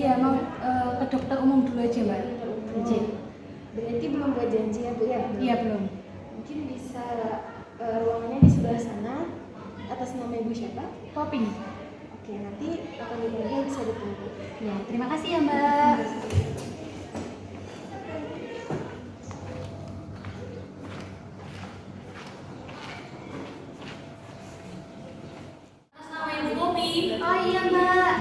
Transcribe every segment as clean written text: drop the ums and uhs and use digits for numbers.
Iya, mau ke dokter umum dulu aja, Mbak. Izin. Berarti belum buat janji ya Bu ya? Iya, belum. Mungkin bisa ruangannya di sebelah sana. Atas nama Ibu siapa? Popping. Oke, nanti akan dipanggil, bisa ditunggu. Ya, terima kasih ya, Mbak. Atas nama Ibu Popi. Oh iya, Mbak.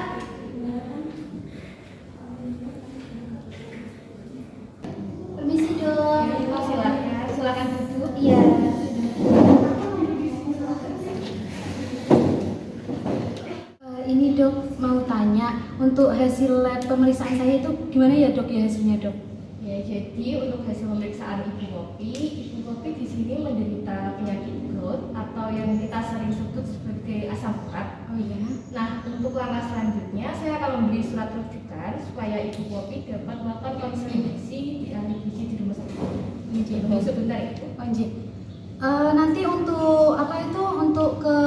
Permisi dong. Silakan duduk. Iya. Ini dok mau tanya untuk hasil lab pemeriksaan saya itu gimana ya dok ya hasilnya dok? Ya, jadi untuk hasil pemeriksaan Ibu Popi di sini menderita penyakit Gout atau yang kita sering sebut sebagai asam urat. Oh iya. Nah, untuk langkah selanjutnya saya akan memberi surat rujukan supaya Ibu Popi dapat melakukan konseling gizi di ahli gizi di rumah sakit. Tunggu sebentar ya. Oh iya. Nanti untuk apa itu untuk ke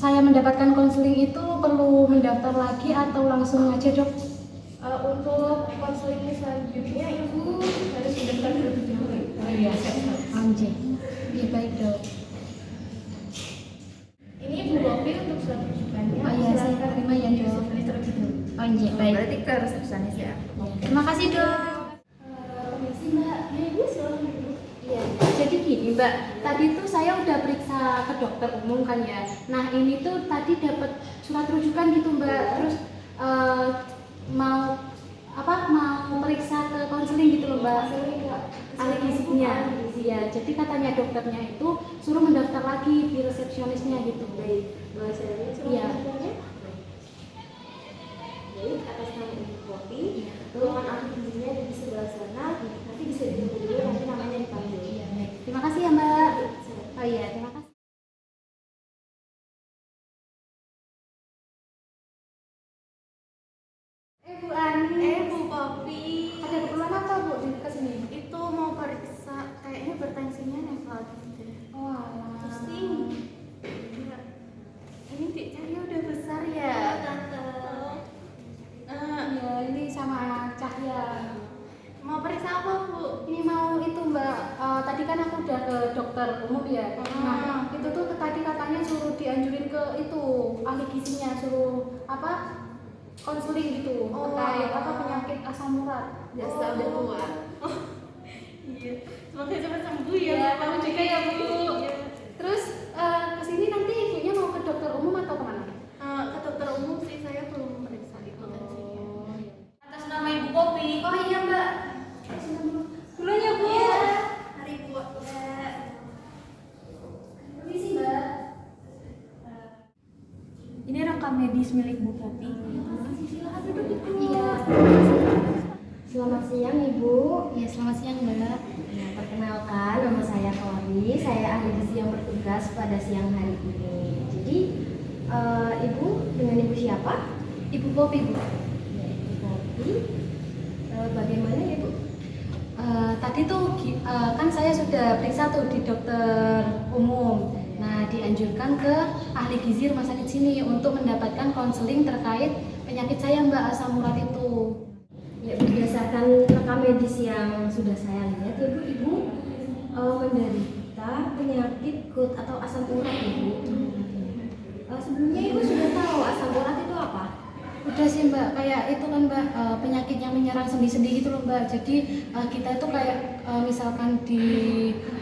saya mendapatkan konseling itu perlu mendaftar lagi atau langsung aja dok? Untuk konseling selanjutnya Ibu harus mendaftar terlebih dahulu. Oh iya, Anjir. Iya baik dok. Ini Ibu Popi untuk surat rujukannya. Oh iya, saya Silakan terima ya, Dok. disusulkan terlebih dahulu. Anjir baik. Berarti ke resepsionis ya? Terima kasih dok. Permisi Mbak. Ya Ibu silakan duduk. Iya, jadi gini Mbak, tadi tuh saya udah periksa ke dokter umum kan ya. Nah ini tuh tadi dapat surat rujukan gitu Mbak, terus mau periksa ke konseling gitu loh Mbak, ahli gizinya. Iya, jadi katanya dokternya itu suruh mendaftar lagi di resepsionisnya gitu. Baik, saya surat Iya. rujukannya. Baik, atas nama Ibu Popi. Iya, betul. Ruangan ahli gizinya ada di sebelah sana. Nanti bisa ditunggu dulu, nanti namanya dipanggil. Iya, baik. Terima kasih ya Mbak. Oh iya, terima kasih. Bu Ani. Bu Popi, Ada keperluan apa Bu ke sini? itu mau periksa, kayaknya bertensinya level gitu. Oh alah. Pusing. Iya. Ini dicari udah besar ya, Tante. Ya ini sama Cahya. Mau periksa apa, Bu? Ini mau itu Mbak. Tadi kan aku udah ke dokter umum ya. Nah itu tuh tadi katanya suruh dianjurin ke itu ahli gizinya, suruh apa? Konseling gitu terkait apa penyakit asam urat. Biasa udah tua. Oh, iya. Semoga cepat sembuh ya, Ya, Bu kamu Popi. juga ya Bu. Iya. Terus kesini nanti ibunya mau ke dokter umum atau kemana? Ke dokter umum sih, saya belum periksa itu tensinya. Atas nama Ibu Popi. Oh iya Mbak. Dulu ya Bu. Iya. Hari Bu. Permisi Mbak. Ini rekam medis milik Bu Popi. Silakan duduk Ibu. Iya. Selamat siang Ibu. Iya selamat siang Mbak. Nah, perkenalkan nama saya Tori, saya ahli gizi yang bertugas pada siang hari ini. Jadi, Ibu dengan Ibu siapa? Ibu Popi Bu. Ya, Ibu Popi. Bagaimana ya Bu? Tadi tuh kan saya sudah periksa tuh di dokter umum. Nah dianjurkan ke ahli gizi rumah sakit sini untuk mendapatkan konseling terkait penyakit saya Mbak asam urat itu. Ya, berdasarkan rekam medis yang sudah saya lihat, ya Bu, Ibu menderita penyakit Gout atau asam urat ya Bu. Sebelumnya Ibu sudah tahu asam urat itu apa? Udah sih Mbak, kayak itu kan Mbak penyakit yang menyerang sendi-sendi gitu loh Mbak. Jadi kita itu kayak misalkan di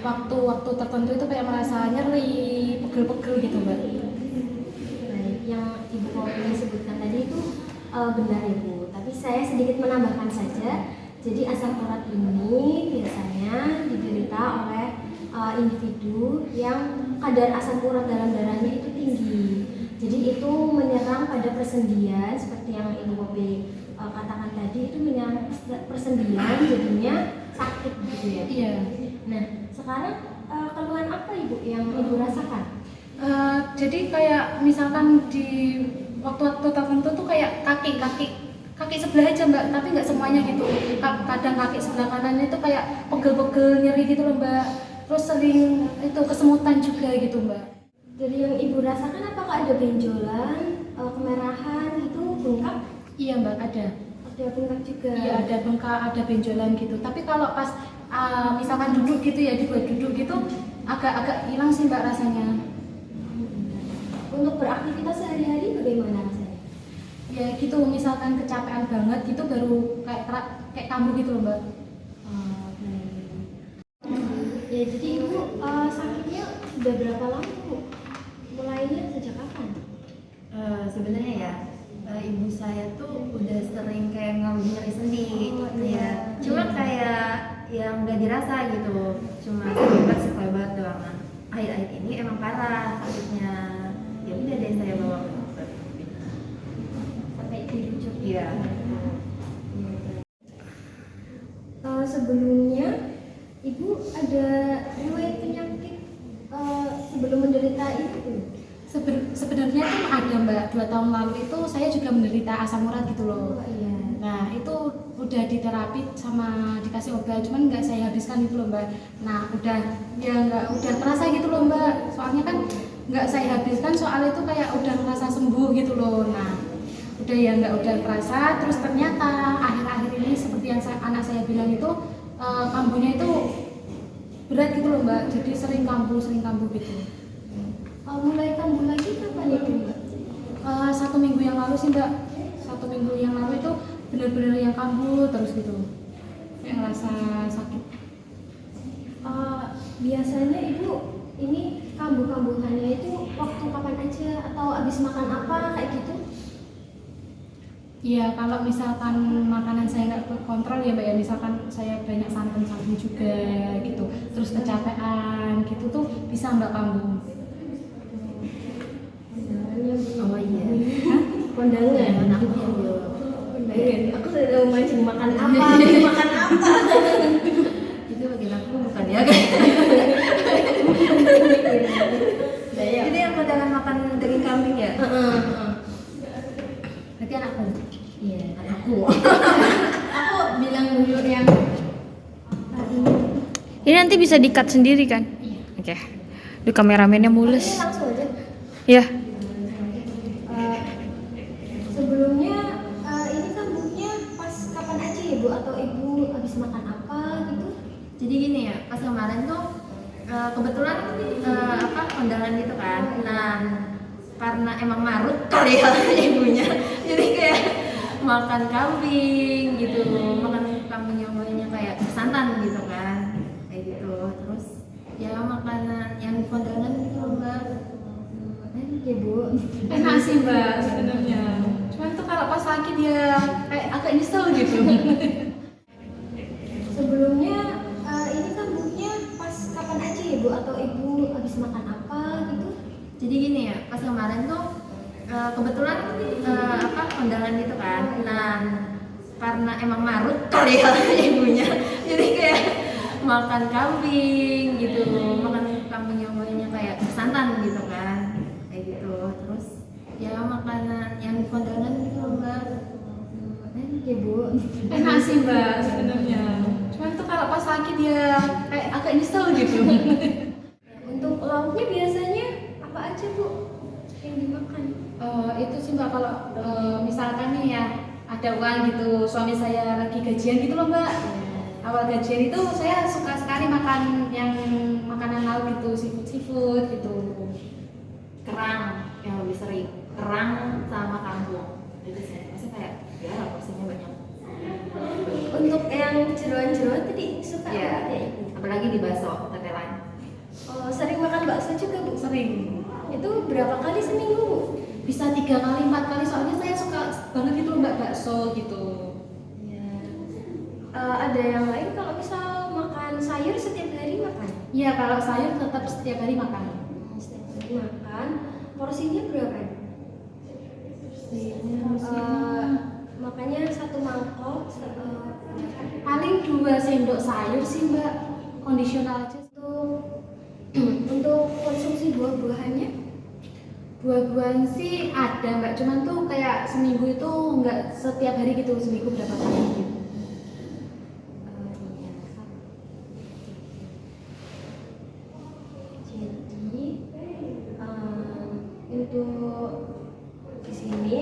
waktu-waktu tertentu itu kayak merasa nyeri, pegel-pegel gitu Mbak. Baik, yang Ibu Popi sebutkan tadi itu benar ya Bu. Tapi saya sedikit menambahkan saja. Jadi asam urat ini biasanya diderita oleh individu yang kadar asam urat dalam darahnya itu tinggi. Jadi itu menyerang pada persendian seperti yang Ibu Popi katakan tadi, itu menyerang persendian jadinya sakit gitu ya. Iya. Nah sekarang keluhan apa Ibu yang Ibu rasakan? Jadi kayak misalkan di waktu-waktu tertentu tuh kayak kaki sebelah aja Mbak, tapi nggak semuanya gitu. Kadang kaki sebelah kanan itu kayak pegel-pegel nyeri gitu loh Mbak. Terus sering itu kesemutan juga gitu Mbak. Dari yang Ibu rasakan apakah ada benjolan, kemerahan gitu, bengkak? Iya mbak, ada. Ada bengkak juga. Iya ada bengkak, ada benjolan gitu. Tapi kalau pas misalkan duduk gitu ya, dibuat duduk gitu agak hilang sih mbak rasanya. Untuk beraktivitas sehari-hari bagaimana rasanya? Ya gitu, misalkan kecapean banget gitu baru kayak kambuh gitu loh mbak. Ya jadi ibu sakitnya sudah berapa lama bu? Mulainya sejak kapan? Sebenarnya ya ibu saya tuh udah sering kayak ngalami nyeri sendi, ya. Cuma kayak yang nggak dirasa gitu, cuma sekelebat doang. Nah, akhir-akhir ini emang parah sakitnya. Ya udah deh saya bawa ke dokter. Sampai dirujuk. Iya. Sebelumnya ibu ada riwayat penyakit sebelum menderita itu? Sebenarnya tuh ada mbak, 2 tahun lalu itu saya juga menderita asam urat gitu loh. Oh iya. Nah itu udah diterapi sama dikasih obat, cuman nggak saya habiskan gitu loh mbak. Nah udah terasa gitu loh mbak, soalnya kan nggak saya habiskan, soal itu kayak udah merasa sembuh gitu loh. Nah udah terasa, terus ternyata akhir-akhir ini seperti yang anak saya bilang itu kambuhnya itu berat gitu loh mbak, jadi sering kambuh gitu. Mulai kambuh lagi kapan itu mbak? 1 minggu yang lalu sih mbak. 1 minggu yang lalu itu benar-benar yang kambuh terus gitu, kayak ngerasa sakit. Biasanya ibu ini kambuh-kambuhannya itu waktu kapan aja atau habis makan apa kayak gitu? Iya, kalau misalkan makanan saya nggak terkontrol ya mbak ya, misalkan saya banyak santan juga gitu, terus kecapean gitu tuh bisa mbak kambuh. Oh iya. Kondangan. Aku yang jawab. Kondangan. Aku sudah mancing makan apa? Makan apa? Itu bagian aku bukan ya guys. Itu yang kondangan makan daging kambing ya? Berarti anakku. Iya. Anakku. Aku bilang dulu yang Ini nanti bisa di-cut sendiri kan? Oke. Di kameramennya mules. langsung aja. Ya. Sebelumnya ini kambuhnya pas kapan aja ya bu? Atau ibu habis makan apa gitu? Jadi gini ya, pas kemarin tuh kebetulan kondangan gitu kan. Nah, karena emang marut kali ya ibunya, jadi kayak makan kambing gitu, makan kambing yang baunya kayak santan gitu kan, kayak gitu. Terus ya makanan yang kondangan gitu mbak. Ya bu. Enak sih mbak sebenarnya, cuman tuh kalau pas sakit ya kayak agak nyesel gitu. Sebelumnya ini kambuhnya pas kapan aja ya bu? Atau ibu habis makan apa gitu? Jadi gini ya, pas kemarin tuh kebetulan kondangan gitu kan. Nah, karena emang marut kali ya ibunya, jadi kayak makan kambing gitu, makan kambing yang baunya kayak santan gitu kan, kayak gitu. Terus ya makanan yang kondangan gitu mbak. Ya bu. Enak sih mbak sebenarnya, cuman tuh kalau pas sakit ya kayak agak nyesel gitu. Untuk lauknya biasanya apa aja bu yang dimakan? Itu sih mbak, kalau misalkan nih ya ada uang gitu, suami saya lagi gajian gitu loh mbak. Awal gajian itu saya suka sekali makan yang makanan laut gitu, seafood gitu. Kerang yang lebih sering, kerang sama kangkung itu sih, pasti kayak ya porsinya banyak. Untuk yang jeroan-jeroan tadi suka Iya, banget ya ibu? apalagi di bakso tetelan. Sering makan bakso juga bu? Sering, Itu berapa kali seminggu bu? bisa 3 kali 4 kali, soalnya saya suka banget gitu loh mbak, bakso gitu. Ada yang lain kalau misal makan sayur setiap hari makan? Iya, kalau sayur tetap setiap hari makan. Setiap hari makan. Porsinya berapa? Makanya 1 mangkok. Paling 2 sendok sayur sih mbak, kondisional aja. Untuk konsumsi buah-buahannya? Buah-buahan sih ada mbak, cuman tuh kayak seminggu itu nggak setiap hari gitu, seminggu berapa kali gitu. Jadi untuk di sini,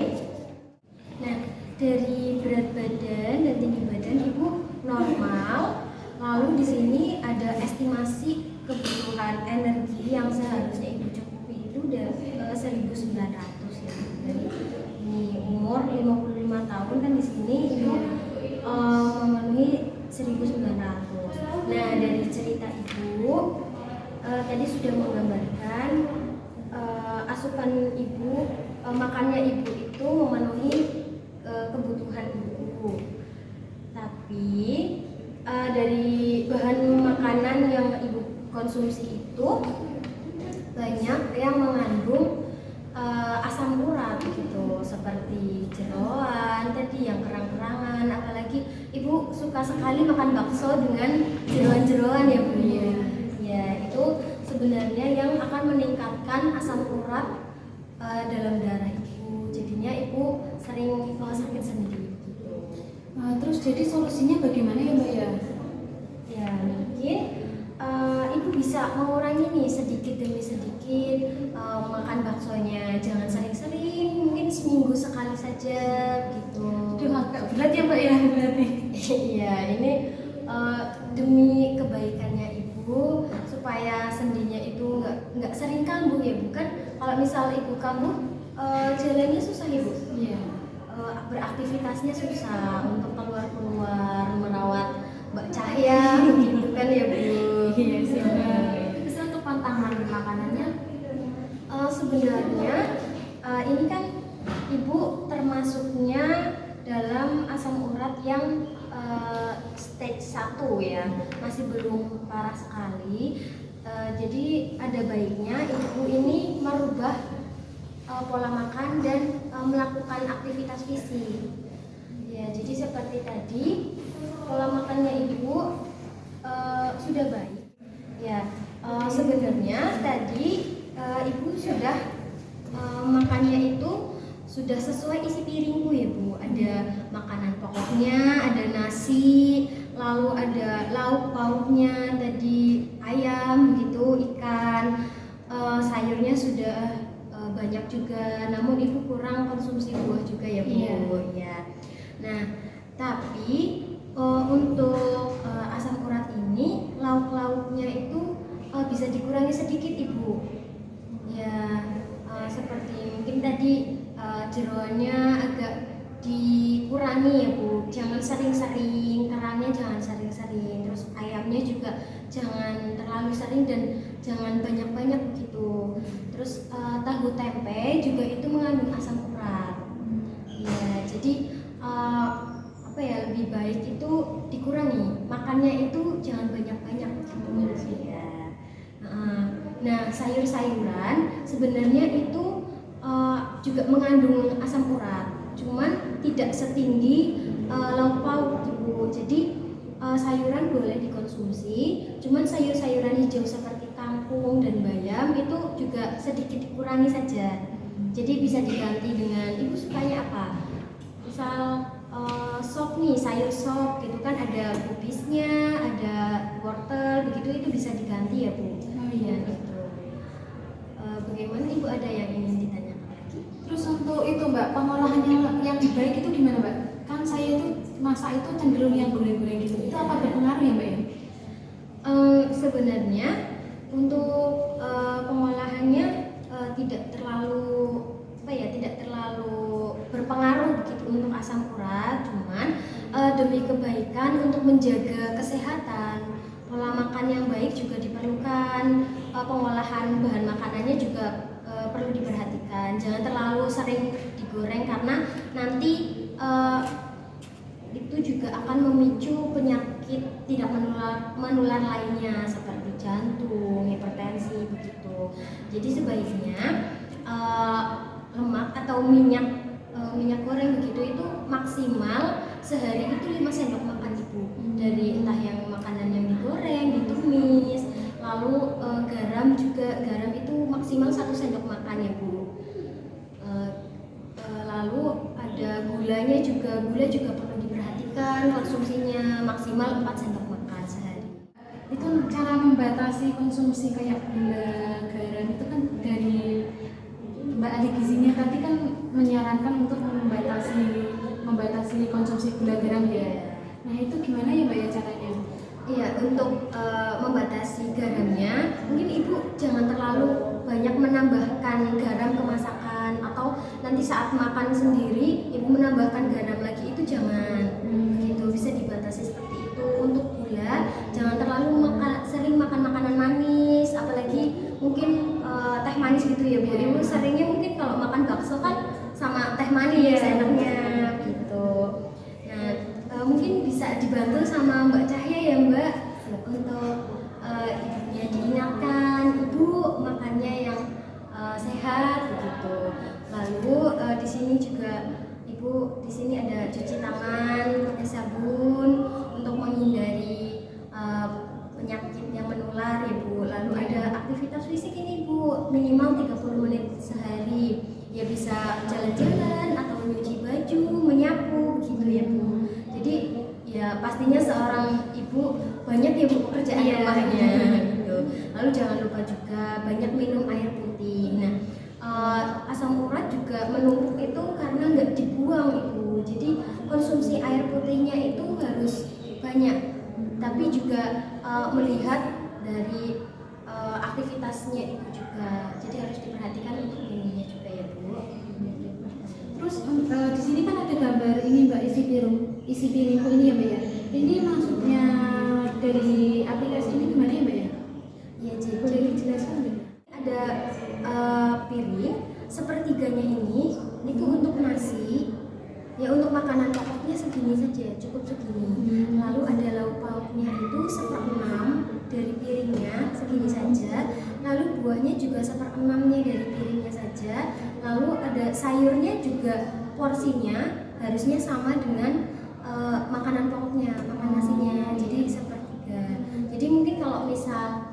nah dari berat badan dan tinggi badan ibu normal. Lalu di sini ada estimasi kebutuhan energi yang seharusnya ibu cukupi itu udah 1.900 ya. Dari ini umur 55 tahun kan di sini ibu memenuhi 1.900. Nah dari cerita ibu tadi sudah menggambarkan asupan ibu, makannya ibu itu memenuhi kebutuhan ibu. Tapi dari bahan makanan yang ibu konsumsi itu banyak yang mengandung asam urat gitu, seperti jeroan tadi yang kerang-kerangan, apalagi ibu suka sekali makan bakso dengan jeroan-jeroan ya Bu. Ya itu sebenarnya yang akan meningkatkan asam urat dalam darah ibu, jadinya ibu sering sakit sendiri gitu. Terus jadi solusinya bagaimana ya Mbak ya? Ya mungkin ibu bisa mengurangi nih sedikit demi sedikit makan baksonya, jangan sering-sering, mungkin seminggu sekali saja gitu. Aduh agak berat ya Mbak ya berarti. Iya ini demi kebaikannya ibu supaya sendinya itu nggak sering kambuh ya bukan. Kalau misal ibu kambuh jalannya susah ibu. Iya. Beraktivitasnya susah untuk keluar merawat Mbak Cahya gitu kan ya Bu. Iya sih Mbak. Terus untuk pantangan makanannya sebenarnya ini kan ibu termasuknya dalam asam urat yang stage 1 ya, masih belum parah sekali. Jadi ada baiknya ibu ini merubah pola makan dan melakukan aktivitas fisik. Ya, jadi seperti tadi pola makannya ibu sudah baik. Ya, sebenarnya tadi ibu sudah makannya itu sudah sesuai isi piringku ya Bu. Ada makanan pokoknya, ada nasi, lalu ada lauk pauknya tadi ayam gitu, ikan, sayurnya sudah banyak juga. Namun ibu kurang konsumsi buah juga ya Bu. Iya. Ya. Nah, tapi untuk asam urat ini lauk-lauknya itu bisa dikurangi sedikit ibu. Ya, seperti mungkin tadi jeroannya agak dikurangi ya Bu. Jangan sering-sering, kerangnya jangan sering-sering. Terus ayamnya juga jangan terlalu sering dan jangan banyak-banyak begitu. Terus tahu tempe juga itu mengandung asam urat. Ya, jadi apa ya, lebih baik itu dikurangi. Makannya itu jangan banyak-banyak gitu ya. Nah, sayur-sayuran sebenarnya itu juga mengandung asam urat, cuman tidak setinggi lauk pauk gitu. Jadi sayuran boleh dikonsumsi, cuman sayur-sayuran hijau seperti kangkung dan bayam itu juga sedikit dikurangi saja. Jadi bisa diganti dengan ibu sukanya apa? Misal sop nih, sayur sop gitu kan, ada kubisnya, ada wortel begitu, itu bisa diganti ya Bu. Oh iya. Gitu. Bagaimana ibu, ada yang ingin ditanyakan lagi? Terus untuk itu Mbak, pengolahan yang baik itu gimana Mbak? Kan saya itu masak itu cenderung yang goreng-goreng gitu. Itu apa berpengaruh ya Mbak ya? Sebenarnya untuk pengolahannya tidak terlalu berpengaruh begitu untuk asam urat, cuman demi kebaikan untuk menjaga kesehatan, pola makan yang baik juga diperlukan, pengolahan bahan makanannya juga perlu diperhatikan. Jangan terlalu sering digoreng karena nanti itu juga akan memicu penyakit tidak menular lainnya seperti jantung, hipertensi begitu. Jadi sebaiknya lemak atau minyak goreng begitu itu maksimal sehari itu 5 sendok makan ibu. Dari entah yang makanan yang digoreng, ditumis, lalu garam itu maksimal 1 sendok makan ya Bu. Lalu ada gula juga perlu diperhatikan, konsumsinya maksimal 4 sendok makan sehari. Itu cara membatasi konsumsi kayak gula, garam itu kan dari Mbak ahli gizinya tadi kan menyarankan untuk membatasi membatasi konsumsi gula garam ya. Nah itu gimana ya mbak ya caranya? Iya, untuk membatasi garamnya, mungkin ibu jangan terlalu banyak menambahkan garam ke masakan, atau nanti saat makan sendiri ibu menambahkan garam lagi, itu jangan. Gitu, bisa dibatasi seperti itu. Untuk gula, jangan terlalu sering makan makanan manis, apalagi mungkin teh manis gitu ya bu. Ibu seringnya mungkin kalau makan bakso kan sama teh manis enaknya gitu. Nah, mungkin bisa dibantu sama Mbak Cahya ya Mbak, untuk ibunya diingatkan ibu makannya yang sehat begitu. Lalu di sini juga ibu di sini ada cuci tangan pakai sabun untuk menghindari penyakit yang menular ya Bu. Lalu ada aktivitas fisik ini Bu, minimal 30 menit sehari. Ya bisa jalan-jalan atau mencuci baju, menyapu gitu ya Bu. Jadi ya pastinya seorang ibu banyak ya Bu pekerjaan rumahnya gitu. Lalu jangan lupa juga banyak minum air putih. Nah, asam urat juga menumpuk itu karena nggak dibuang Ibu. Jadi konsumsi air putihnya itu harus banyak. Tapi juga melihat dari aktivitasnya Ibu juga. Jadi harus diperhatikan untuk minumnya juga ya Bu. Terus di sini kan ada gambar ini mbak, isi piringku ini ya mbak ya. Ini maksudnya dari aplikasi ini gimana ya mbak ya? Ya, Boleh jadi dijelaskan mbak? ada piring sepertiganya ini itu untuk nasi. Ya, untuk makanan pokoknya segini saja, cukup segini. Lalu ada lauk pauknya itu 1/6 dari piringnya, segini saja. Lalu buahnya juga 1/6-nya dari piringnya saja. Lalu ada sayurnya juga, porsinya harusnya sama dengan makanan pokoknya, makan nasinya. Jadi 1/3. Jadi mungkin kalau misal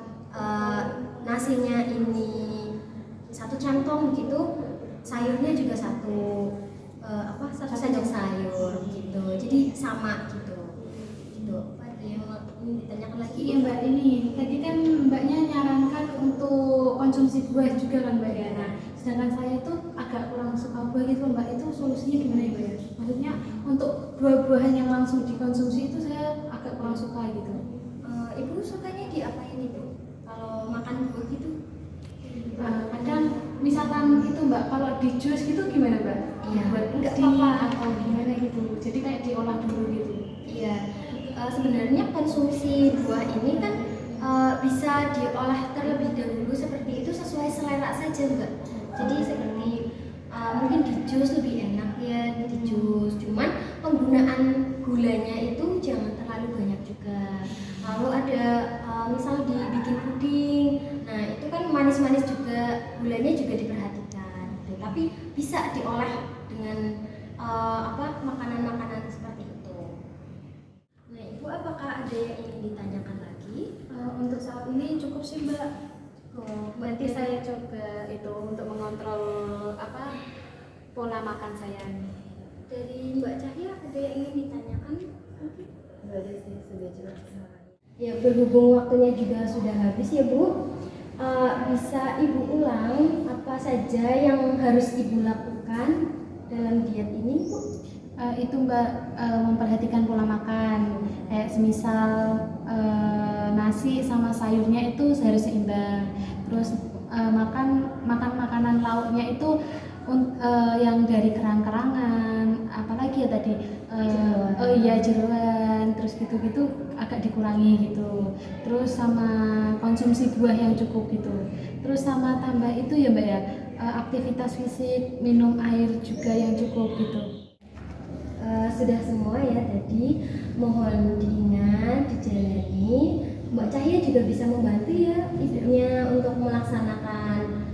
nasinya ini 1 centong begitu, sayurnya juga satu sendok sayur gitu. Jadi sama gitu. Apa ada yang ingin ditanyakan lagi? Iya mbak, ini tadi kan mbaknya nyarankan untuk konsumsi buah juga kan mbak ya. Nah, sedangkan saya tuh agak kurang suka buah gitu mbak. Itu solusinya gimana ya mbak ya? Maksudnya untuk buah-buahan yang langsung dikonsumsi itu saya agak kurang suka gitu. Ibu sukanya diapain Ibu? Kalau makan buah gitu? Kadang misalkan itu mbak, kalau di jus gitu gimana mbak? Iya, Buat enggak puding apa-apa. atau gimana gitu. Jadi kayak diolah dulu gitu. Iya, sebenarnya konsumsi buah ini kan bisa diolah terlebih dahulu seperti itu, sesuai selera saja Mbak. Jadi seperti mungkin di jus lebih enak ya di jus, cuman penggunaan gulanya itu jangan terlalu banyak juga. Lalu ada misal dibikin puding, nah itu kan manis-manis juga, gulanya juga diperhatikan gitu. Tapi bisa diolah dengan makanan-makanan seperti itu. Nah Ibu, apakah ada yang ingin ditanyakan lagi? Untuk saat ini cukup sih mbak. Nanti saya coba itu untuk mengontrol pola makan saya. Dari Mbak Cahya ada yang ingin ditanyakan? Enggak ada sih, sudah jelas. Ya, berhubung waktunya juga sudah habis ya Bu, bisa Ibu ulang apa saja yang harus Ibu lakukan dalam diet ini Bu? Itu mbak, memperhatikan pola makan. Kayak semisal nasi sama sayurnya itu harus seimbang. Terus makan makanan lauknya itu yang dari kerang-kerangan, apalagi ya tadi jeroan, terus gitu-gitu agak dikurangi gitu. Terus sama konsumsi buah yang cukup gitu. Terus sama tambah itu ya mbak ya, aktivitas fisik, minum air juga yang cukup gitu. Sudah semua ya tadi, mohon diingat, dijalani. Mbak Cahya juga bisa membantu ya ibunya untuk melaksanakan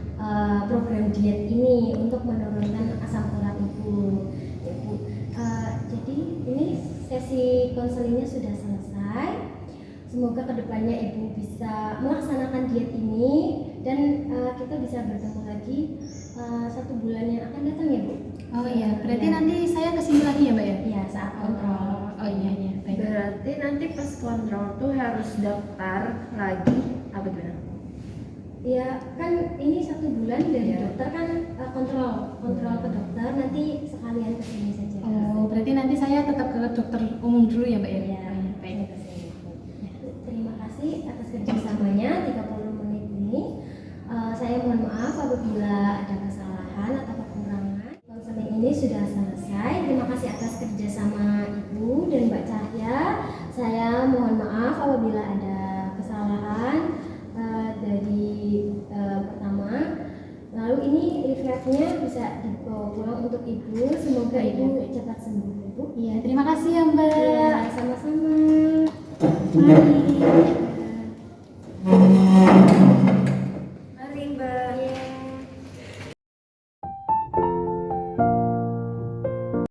program diet ini untuk menurunkan asam urat Ibu. Ya, Bu. Jadi ini sesi konselingnya sudah selesai. Semoga kedepannya Ibu bisa melaksanakan diet ini dan kita bisa bertemu lagi 1 bulan yang akan datang ya Bu. Oh iya, berarti nanti saya kesini lagi ya mbak ya? Iya, saat kontrol. Oh iya, baik. Berarti nanti pas kontrol tuh harus daftar lagi apa gimana? Ya kan ini 1 bulan dari dokter kan kontrol ke dokter, nanti sekalian kesini saja. Oh, berarti berarti nanti saya tetap ke dokter umum dulu ya Mbak ya? Ya, Oh, iya, baik. Terima kasih atas kerjasamanya 30 menit ini. Saya mohon maaf apabila ada kesalahan atau kekurangan. Konseling ini sudah selesai. Terima kasih atas kerjasama Ibu dan Mbak Cahya. Saya mohon maaf apabila ada kesalahan dari pertama. Lalu ini leafletnya bisa dibawa pulang untuk Ibu. Semoga Ibu cepat sembuh, Ibu. Iya, terima kasih ya Mbak. Ya, sama-sama. Mari.